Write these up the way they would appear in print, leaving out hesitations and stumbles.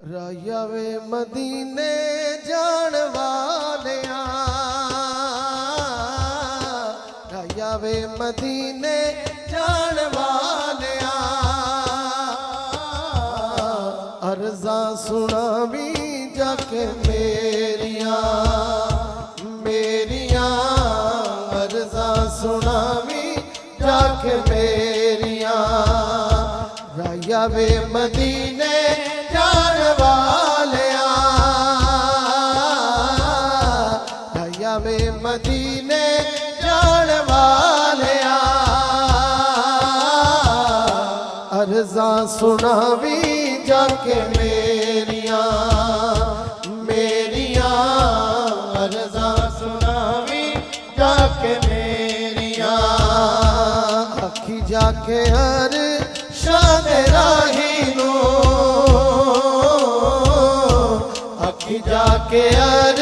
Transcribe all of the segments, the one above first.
राया वे मदीने जान वालिया, राया वे मदीने जान वालिया, अर्जा सुनावी जाके मेरिया मेरिया, अर्जा सुनावी जाके मेरिया, राया वे मदीने जान वालिया, राया वे मदीने जान वालिया, अर्जा सुनावी जाके मेरिया मेरिया, अर्जा सुनावी जाके मेरिया, आखी जाके हर शाद राही नो, आखी जाके हर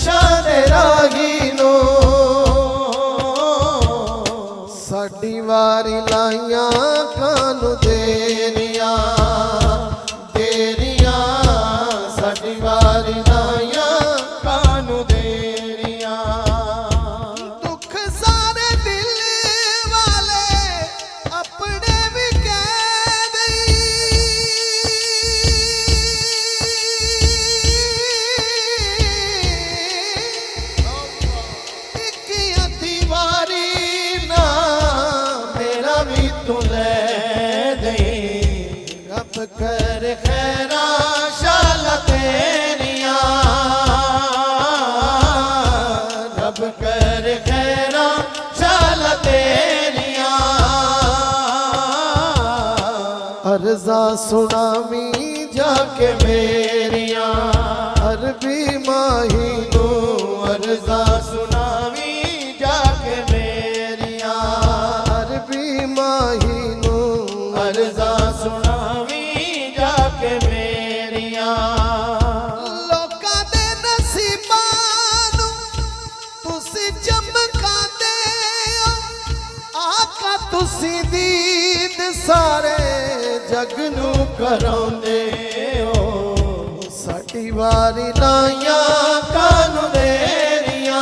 शाद राही नो, साडी वारी लाइया कानू देरिया देरिया, साडी वारी लाइया कानू देरिया, दुख सारे दिल वाले अपने भी कह दई, एक अधी वारी ना मेरा भी तू ले दई, रब कर खैरा शाला तेरिया, रब कर खैरा शाला तेरिया, अर्जा सुनावी जाके मेरिया, अरबी माही नू अर्जा सुनावी जाके मेरिया, अरबी माही नू अर्जा सुनावी जाके मेरिया, लोकां दे नसीबां नू तुसी चमकांदे हो, आका तुसी दीद सारे जग नू करांदे हो, साडी वारी लाइया कानू देरिया,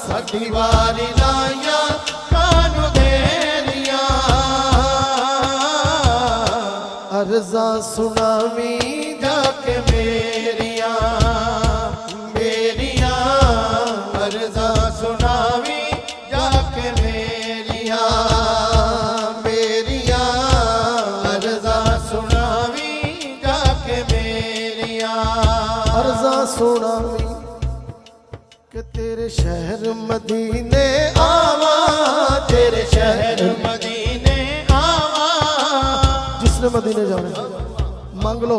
साडी वारी लाइया कानू देरिया, अर्जा सुनावी जाके मेरिया मेरिया, अर्जा सुनावी जाके मेरिया मेरिया, अर्जा सुनावी जाके मेरिया, अर्जा सुनावी कि तेरे शहर मदीने आवा, तेरे शहर मदीने आवा, जिसने मदीने जाना मंग लो,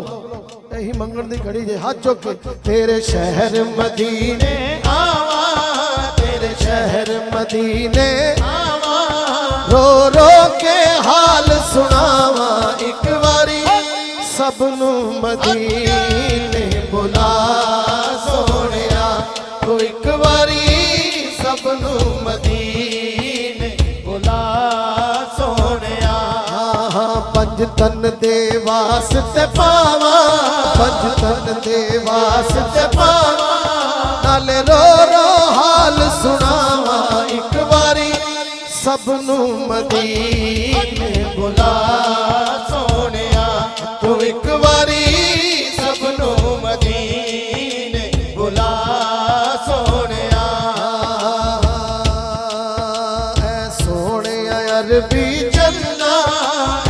यही मंगन दी घड़ी जे हाथ चुक के, तेरे शहर मदीने आवा, तेरे शहर मदीने आवा, रो रो के हाल सुनावा एक बारी, सबनू मदीने बुला सोनिया, तो एक बारी सबनू मदीने बुला सोनिया, पंज तन दे वास्ते पावा, पंज तन दे वास्ते पावा, नाले रो रो हाल सुनावा एक बारी, सबनू मदीने बुला सोनिया, तो एक बारी सबनू मदीने बुला सोनिया, ऐ सोनिया अरबी चलना,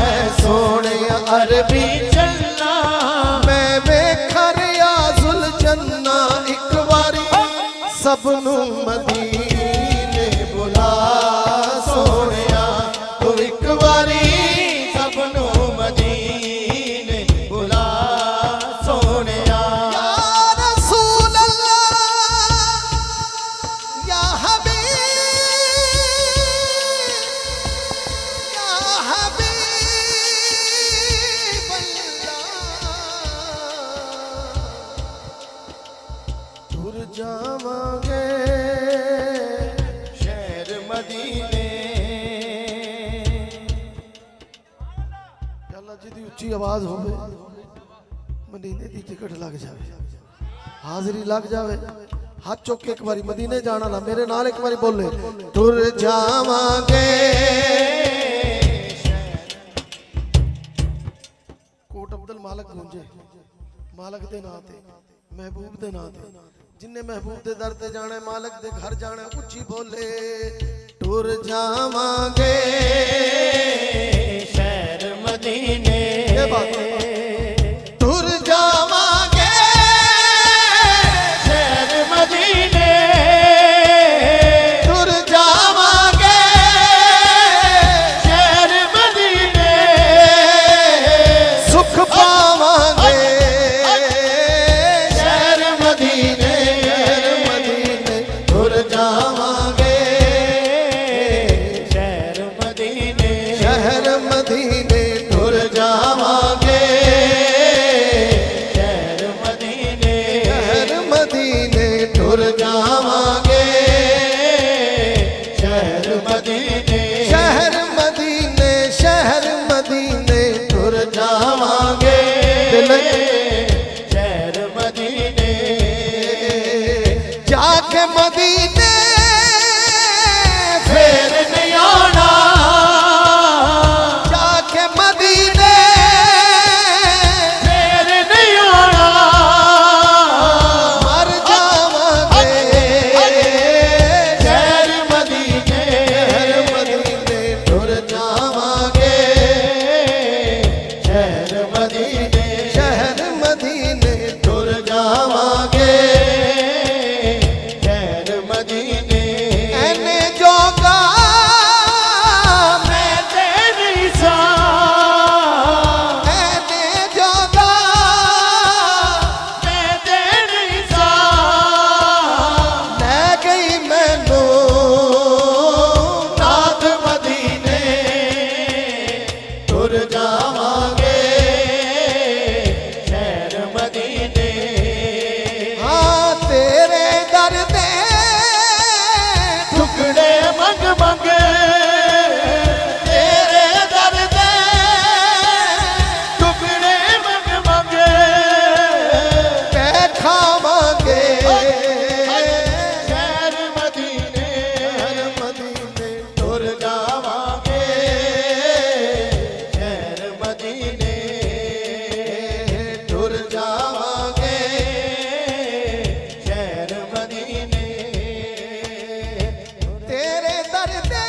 ऐ सोनिया अरबी चलना, मैं वेखा रियाजुल जन्ना एक बारी, सबनू मदीने बुला सोनिया, तो एक बारी सबनू मदीने बुला सोनिया, या रसूल अल्लाह या हबीब, या हबीब आवाज होवे मदीने दी टिकट लग जावे, हाजरी लग जावे, हाथ चुक के एक बारी मदीने जाना ला मेरे नाल एक बारी बोले टुर जावांगे। कोट अब्दुल मालिक गूंजे मालिक दे नाम ते महबूब दे नाम ते जिन्ने महबूब दे दर ते जाना मालिक दे घर जाना उच्ची बोले टुर जावांगे शहर मदीने। ये बात टुर जावांगे शहर मदीने, टुर जावांगे शहर मदीने, सुख पावांगे शहर मदीने, मदीने टुर जावांगे शहर मदीने, शहर मदीने टुर जावांगे शहर मदीने, शहर मदीने टुर जावांगे शहर मदीने, शहर मदीने शहर मदीने टुर जावांगे दिल शहर मदीने, जाके मदीने फिर नहीं आना, जाके मदीने फिर नहीं आना, मर जावांगे शहर मदीने, शहर मदीने टुर जावांगे शहर मदीने, शहर मदीने टुर जावांगे शहर मदीने, एने जोगा मैं तेरी सा, एने जोगा मैं तेरी सा, ले गई मैनू नाथ मदीने, तुर जावांगे शहर मदीने, हाँ तेरे दर दे टुकड़े मंग मंग, तेरे दर दे टुकड़े मंग मंग, खावांगे शहर मदीने, शहर मदीने तुर जावांगे शहर मदीने, टुर जावांगे शहर मदीने, तेरे दर दे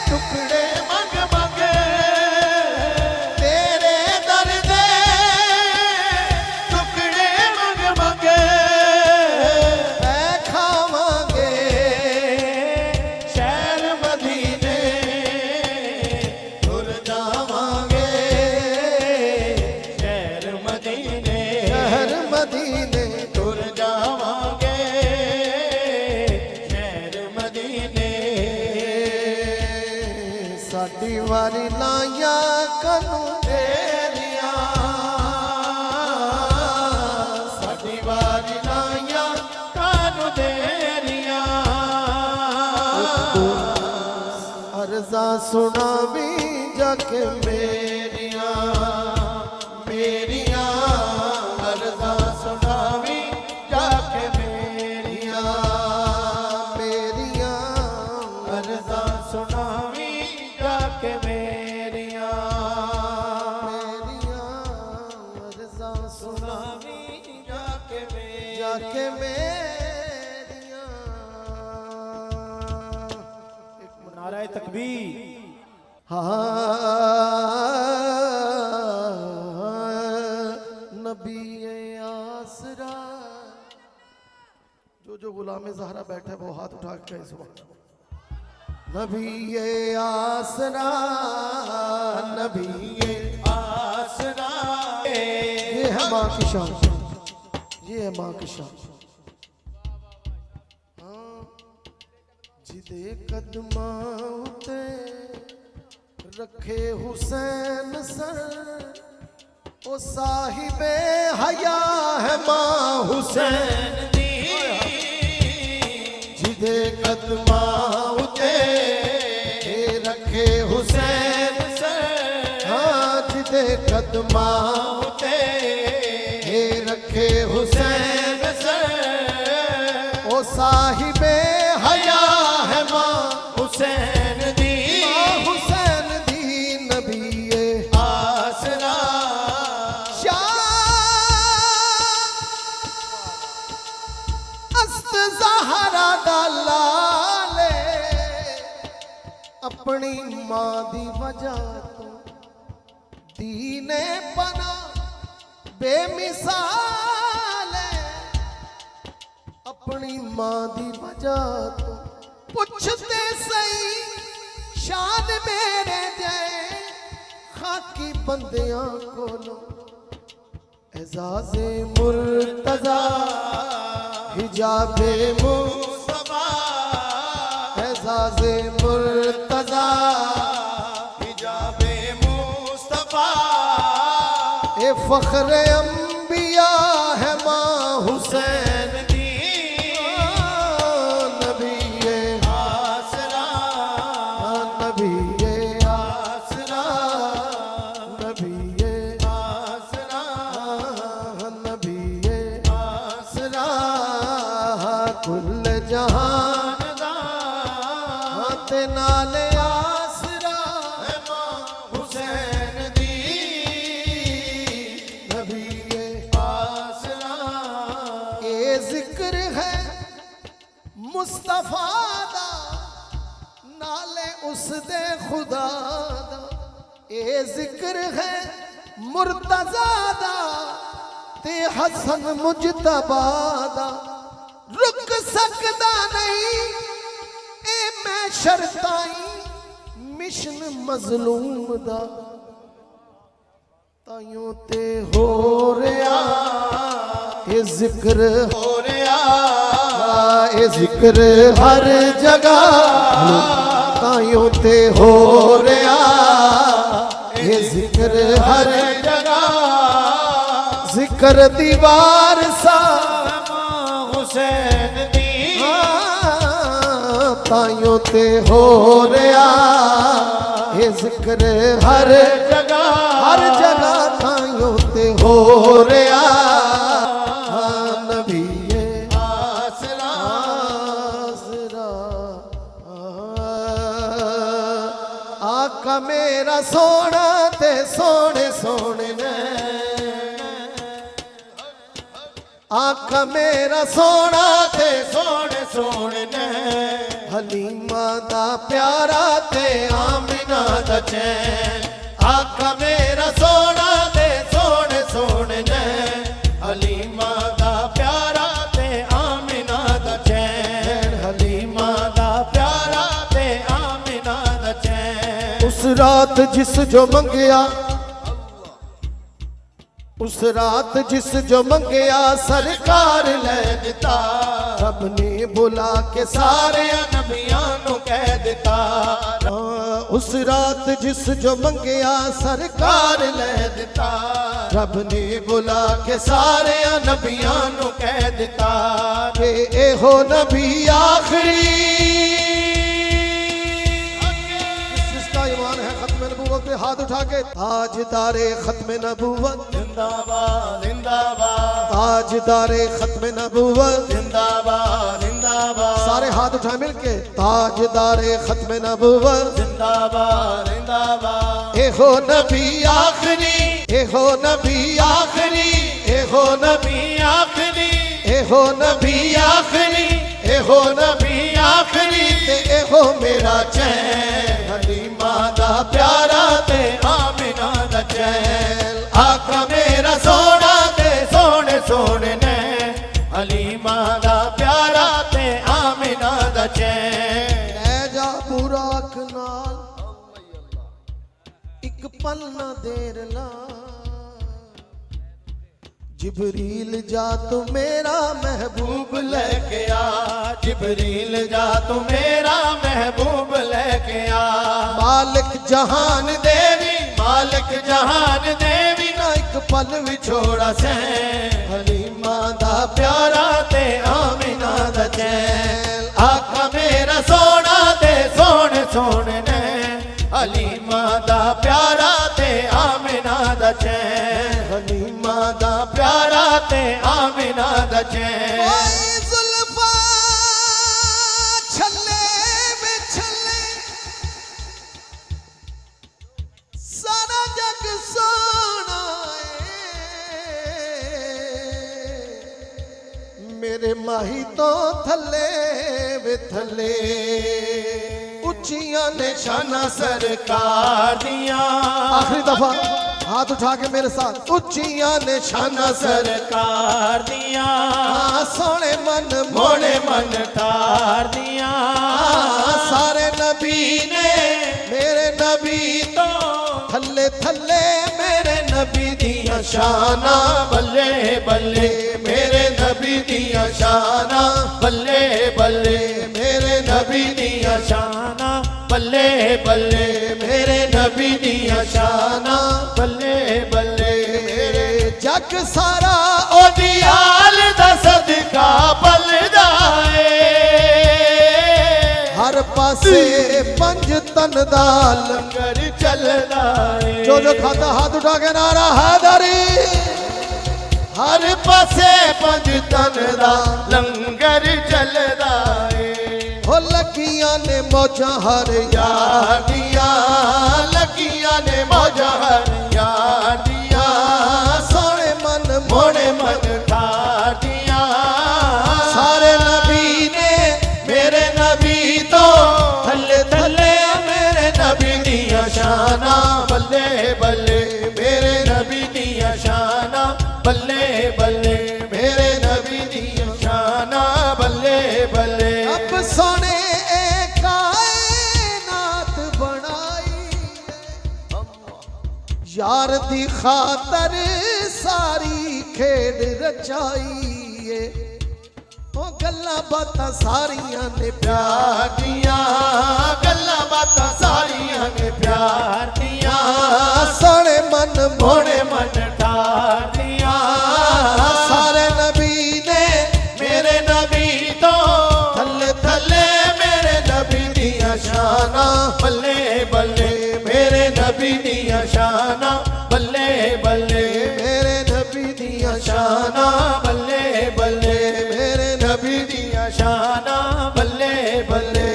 टुकड़े मंग मंग, तेरे दर दे टुकड़े मंग मंग, खावांगे शहर मदीने, टुर जावांगे शहर मदीने, शहर मदीने तुर जावांगे शहर मदीने, साडी वारी लाया कनू तेरिया साडी वारी लाया कानू तेरियां, अर्जा सुनावी जाके मेरिया मेरिया अर्जा सुनावी जाके मेरिया, मेरिया अर्जा सुनावी जाके मेरिया, मेरिया अर्जा सुनावी जाके मेरिया, जाके मेरिया। नाराए तकबीर, नबी आसरा जो गुलाम ज़हरा बैठा है वो हाथ उठा के कहे सुभान नबी आसरा नबी आसरा ये है माँ की शान, ये है माँ की शान। हाँ, जिदे कदमां उते रखे हुसैन सर ओ साहिबे हया है माँ हुसैन दी, जिदे कदमां उते रखे हुसैन सर हाँ जिदे दे कदमां उते हे रखे हुसैन से ओ साहिबे हया है मां हुसैन दी हुसैन दी नबीए आसरा अस्त ज़हरा दा लाले अपनी मां दी वजह तो दीने बना बेमिसाल अपनी मां दी वजह तो पुछते सही शान मेरे जय खाकी बंदियां कोलो एजाज़े मुर्तज़ा हिजाबे मुस्तफा एजाज़े मुर्तज़ा हिजाबे मुस्तफा ए फख्र अंबिया है मां हुसैन दी नबीए आसरा नबीए आसरा नबीए आसरा नबीए आसरा कुल जहान दा ते नाले आसरा है मां हुसैन दी नबीए आसरा ए जिक्र है मुस्तफा दा नाले उस दे खुदा दा ए जिक्र है मुर्तज़ा दा ते हसन मुजतबा दा रुक सकदा नहीं ए मैं शर्ताई मिशन मजलूम दा ताइयों ते हो रहा ए जिक्र हो रहा ए जिक्र हर जगह ताइयों ते हो रहा ए जिक्र हर जगह जिक्र दीवार सा मां हुसैन दी ताइयों ते हो रहा ए जिक्र हर जगह ताइयों ते हो रहा नबीए आसरा आसरा आका मेरा सोना ते सोने सोने ने आका मेरा सोना ते सोने सोने ने हलीमा दा प्यारा ते आमिना दा चैन आका मेरा सोना ते सोने सोने ने हलीमा दा प्यारा ते आमिना दा चैन हलीमा दा प्यारा ते आमिना दा चैन उस रात जिस जो मंगया उस रात जिस जो मंगया सरकार ले दिता रब ने बुला के सारे सारे नबियां नु कह दिता उस रात जिस जो मंगया सरकार ले दिता रब ने बुला के सारे नबियां नु कह दिता के एहो नबी आखिरी जिसका ईमान है खत्म नबूवत पे हाथ उठा के ताजदारे खत्म नबूवत जिंदाबाद जिंदाबाद ताजदारे खत्म नबूवत जिंदाबाद जिंदाबाद सारे हाथ उठाए मिलके ताजदारे खत्म नबूवत जिंदाबाद जिंदाबाद एहो नबी आखिरी एहो नबी आखिरी एहो नबी आखिरी एहो नबी आखिरी एहो नबी आखिरी ते एहो मेरा चैन हलीमा दा प्यारा ते आमिना दा चैन आका मेरा सोना ते सोने सोने ने हलीमा दा प्यारा ते आमिना दा चैन ले जा बुराक नाल एक पल ना देर ला जिबरील जा तू मेरा महबूब लेके आ जिबरील जा तू मेरा महबूब लेके आ मालिक जहान देवी मालिक जहान देवी ना एक पल छोड़ा से हलीमा दा प्यारा ते आमिना दा चैन आका मेरा सोना ते सोने सोने ने हलीमा दा प्यारा ते आमिना दा चैन हलीमा दा प्यारा ते आमिना दा चैन ओए जुल्फा छल्ले में छल्ले सारा जग सोना मेरे माही तो थले वे थले उच्चियां ने शाना सरकार दिया आखिरी दफा हाथ उठा के मेरे साथ उच्चियां ने शाना सरकार दिया सोने मन मोने मन तार दिया सारे नबी ने मेरे नबी तो थल्ले थल्ले मेरे नबी दिया शाना बल्ले बल्ले मेरे नबी दिया शाना बल्ले बल्ले मेरे नबी दिया शाना बल्ले बल्ले मेरे नबी दिया शाना बल्ले बल्ले मेरे जग सारा ओदी आल दा सदका बलदा है हर पासे पंज तन दा लंगर चलदा है जो खाता हाथ उठा के नारा हैदरी हर पासे पंज तन दा लंगर चलदा है हो लगियां ने मौजा हर यादियां लगियां ने मौजा हर यादियां सोने मन मोने मन ठादियां सारे नबी ने मेरे नबी तो थल्ले थल्ले मेरे नबी दिया शाना बल्ले बल्ले मेरे नबी दिया शाना बल्ले बल्ले मेरे नबी दिया शाना बल्ले बल्ले अब सोने कायनात बनाई यार दी खातर सारी खेड रचाई ओ गल्ला बातां सारियां ने प्यार दिया गल्ला बातां सारियां ने प्यार दिया सोने मन मोने मन ठार दिया सारे नबी ने मेरे नबी तो थल्ले थल्ले मेरे नबी दिया शाना बल्ले बल्ले मेरे नबी दिया शाना बल्ले बल्ले मेरे नबी दिया शाना बल्ले बल्ले मेरे नबी दिया शाना बल्ले बल्ले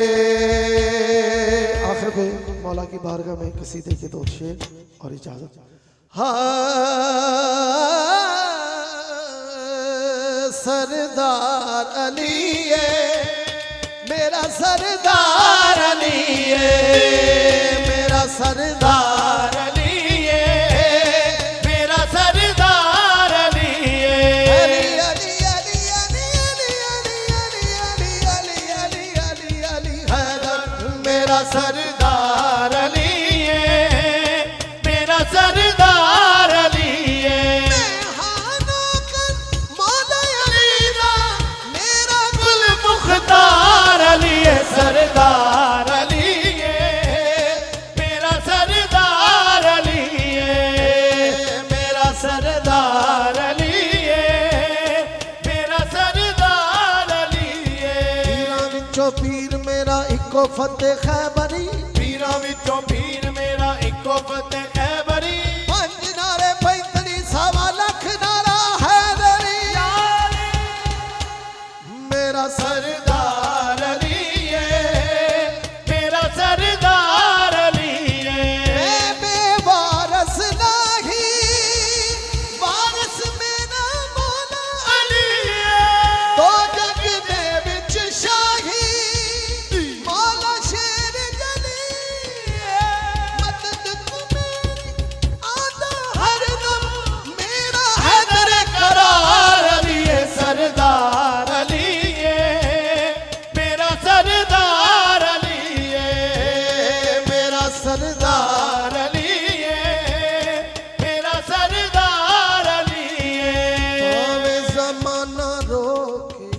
आखिर पे मौला की बारगाह में कसीदे के दो शेर और इजाजत हाँ सरदार अली मेरा सरदार अली मेरा सरदार अली मेरा सरदार अली अली अली अली अली अली अली अली अली अली अली अली हैदर मेरा सरदार अली मेरा सरदार अली मेरा गुल मुख्तार अली सरदार अली मेरा सरदार अली मेरा सरदार अली मेरा सरदार अली पीरां विचों पीर मेरा इको फतेह खैबरी पीरां विचों पीर मेरा इको फतेह खैबरी पंज नारे पैंतली सवा लख नारा हैदरी मेरा सरदार अली मेरा सरदार अली मैं बेवारस नहीं वारस मेरा मौला अली तो जग दे विच शाही मौला शेर जली मदद को मेरी आदा हरदम मेरा हैदर करार अली सरदार अली मेरा सरदार अली मेरा सरदार सरदार अली मेरा सरदार अली होवे ज़माना रोके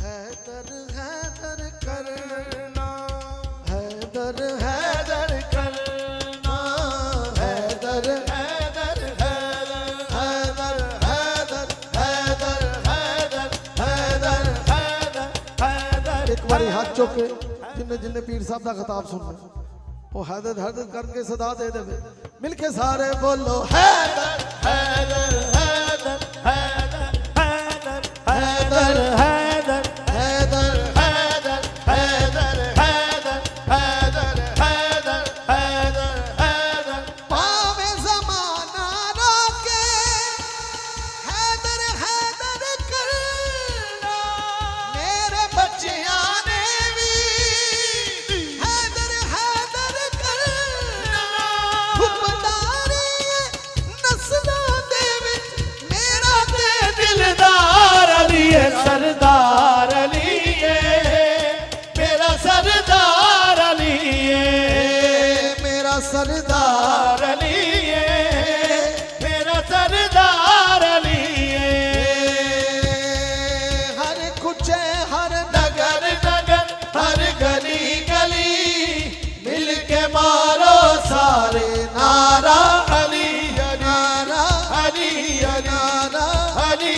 हैदर हैदर करना हैदर हैदर करना हैदर हैदर हैदर हैदर हैदर हैदर हैदर हैदर हैदर हैदर एक बारी हाथ चुके जिन्ने जिन्ने पीर साहब का खिताब सुनना वो हैदर हैदर करके सदा दे देवे मिलके सारे बोलो हैदर हैदर हैदर हैदर हैदर हैदर हैदर हैदर हैदर हैदर हैदर हैदर हैदर हैदर पावे जमाना रोके हैदर हैदर करना मेरे बच्चियां ने भी हैदर हैदर करना हुक्मदारी नस्लों दे विच मेरा ते दिलदार अली है सरदार अली है मेरा सरदार अली है मेरा सरदार सरदार अली है मेरा सरदार अली है हर कुचे हर नगर नगर हर गली गली मिल के मारो सारे नारा अली अली नारा अली अली नारा अली